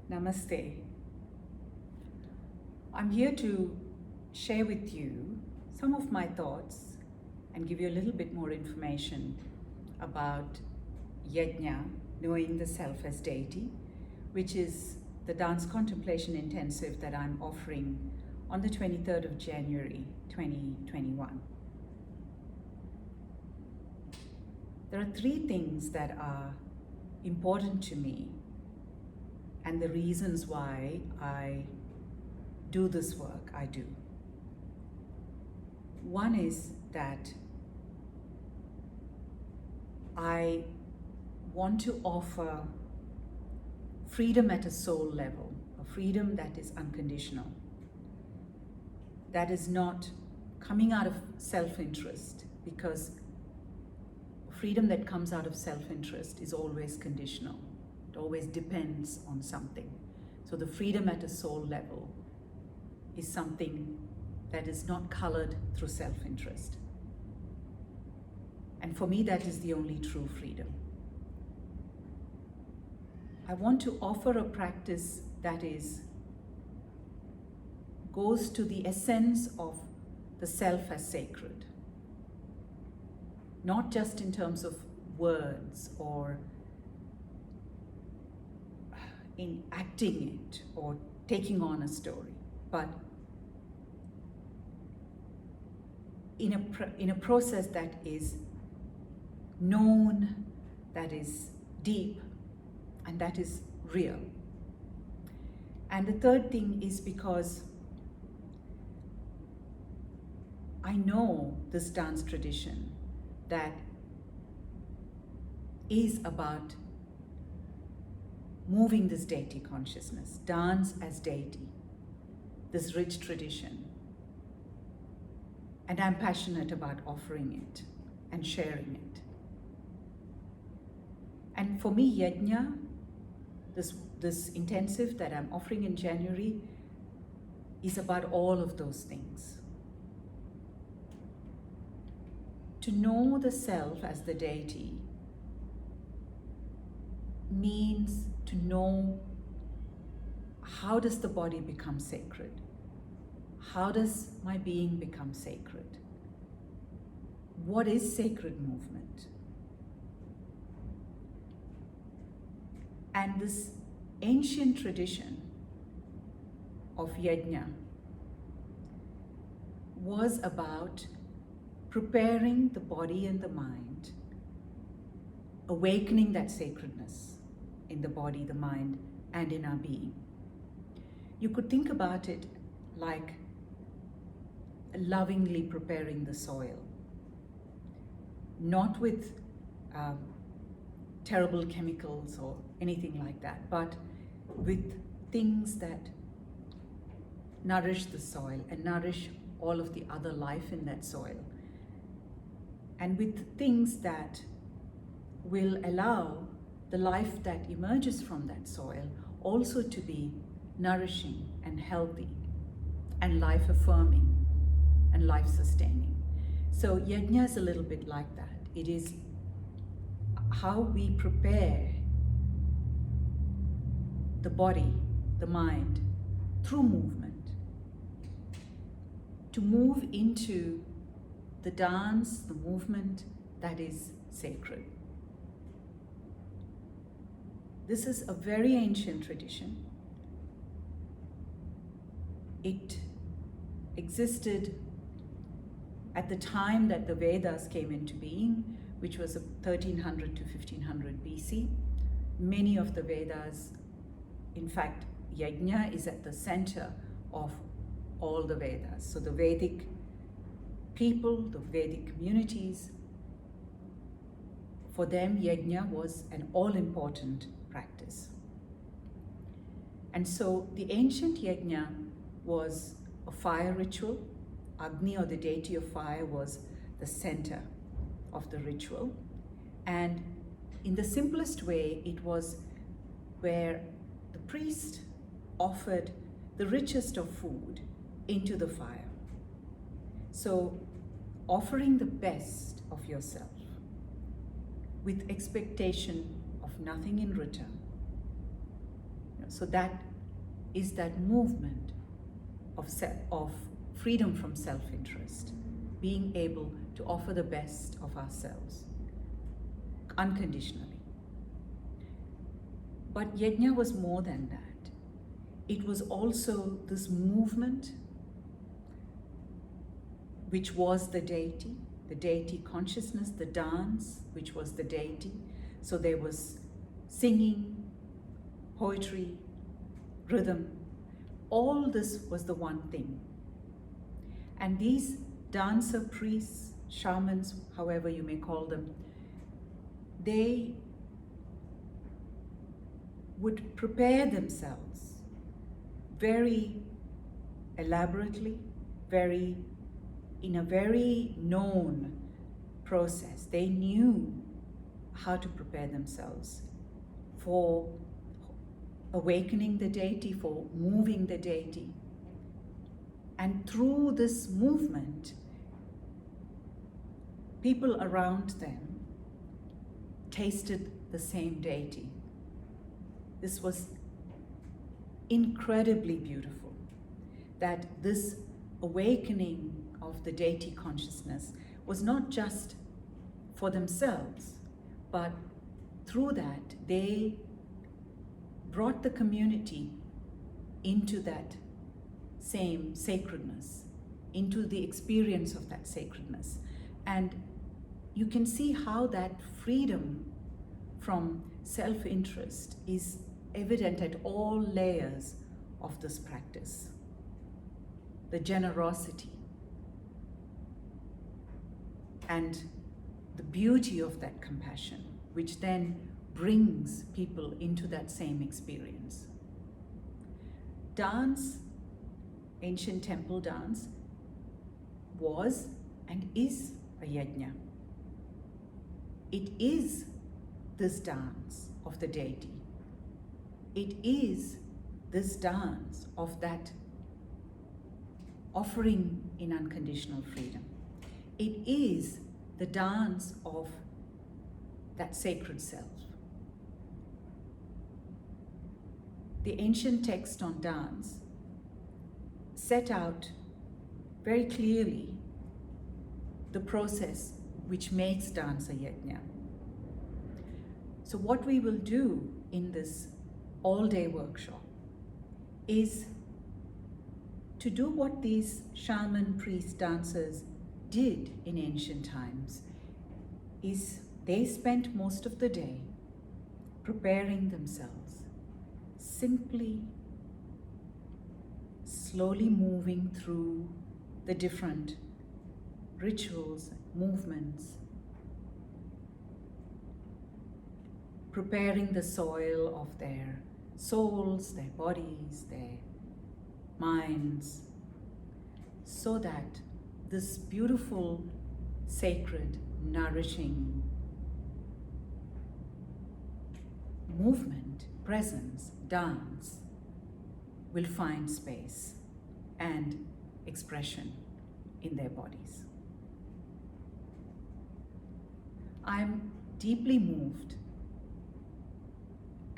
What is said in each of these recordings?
Namaste. I'm here to share with you some of my thoughts and give you a little bit more information about Yagna, knowing the self as deity, which is the dance contemplation intensive that I'm offering on the 23rd of January 2021. There are three things that are important to me and the reasons why I do this work I do. One is that I want to offer freedom at a soul level, a freedom that is unconditional, that is not coming out of self-interest, because freedom that comes out of self-interest is always conditional. It always depends on something. So the freedom at a soul level is something that is not colored through self-interest. And for me, that is the only true freedom. I want to offer a practice that goes to the essence of the self as sacred. Not just in terms of words or in acting it or taking on a story, but in a process that is known, that is deep, and that is real. And the third thing is because I know this dance tradition that is about moving this deity consciousness, dance as deity, this rich tradition. And I'm passionate about offering it and sharing it. And for me, Yagna, this intensive that I'm offering in January, is about all of those things. To know the self as the deity means to know how does the body become sacred? How does my being become sacred? What is sacred movement? And this ancient tradition of Yagna was about preparing the body and the mind, awakening that sacredness in the body, the mind, and in our being. You could think about it like lovingly preparing the soil, not with terrible chemicals or anything like that, but with things that nourish the soil and nourish all of the other life in that soil, and with things that will allow the life that emerges from that soil also to be nourishing and healthy and life-affirming and life-sustaining. So Yagna is a little bit like that. It is how we prepare the body, the mind, through movement, to move into the dance, the movement that is sacred. This is a very ancient tradition. It existed at the time that the Vedas came into being, which was 1300 to 1500 BC. Many of the Vedas, in fact, Yagna is at the center of all the Vedas. So the Vedic people, the Vedic communities, for them, Yagna was an all-important practice. And so the ancient Yagna was a fire ritual. Agni, or the deity of fire, was the center of the ritual. And in the simplest way, it was where the priest offered the richest of food into the fire. So offering the best of yourself with expectation of nothing in return. So that is that movement of freedom from self-interest, being able to offer the best of ourselves unconditionally. But Yagna was more than that. It was also this movement which was the deity consciousness, the dance, which was the deity. So there was singing, poetry, rhythm. All this was the one thing. And these dancer priests, shamans, however you may call them, they would prepare themselves very elaborately, in a very known process. They knew how to prepare themselves for awakening the deity, for moving the deity. And through this movement, people around them tasted the same deity. This was incredibly beautiful, that this awakening of the deity consciousness was not just for themselves, but through that they brought the community into that same sacredness, into the experience of that sacredness. And you can see how that freedom from self-interest is evident at all layers of this practice. The generosity and the beauty of that compassion, which then brings people into that same experience. Dance, ancient temple dance, was and is a yajna. It is this dance of the deity. It is this dance of that offering in unconditional freedom. It is the dance of that sacred self. The ancient text on dance set out very clearly the process which makes dance a yajna. So what we will do in this all-day workshop is to do what these shaman, priests, dancers did in ancient times. Is they spent most of the day preparing themselves, simply, slowly moving through the different rituals, movements, preparing the soil of their souls, their bodies, their minds, so that this beautiful, sacred, nourishing movement, presence, dance will find space and expression in their bodies. I'm deeply moved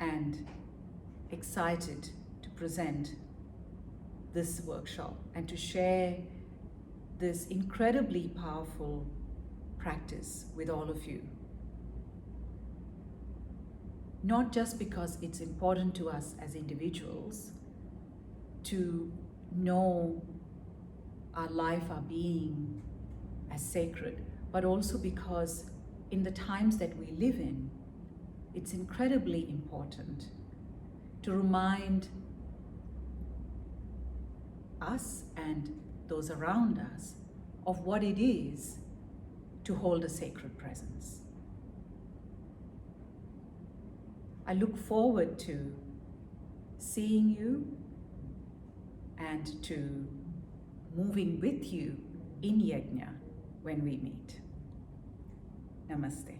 and excited to present this workshop and to share this incredibly powerful practice with all of you. Not just because it's important to us as individuals to know our life, our being as sacred, but also because in the times that we live in, it's incredibly important to remind us and those around us of what it is to hold a sacred presence. I look forward to seeing you and to moving with you in Yagna when we meet. Namaste.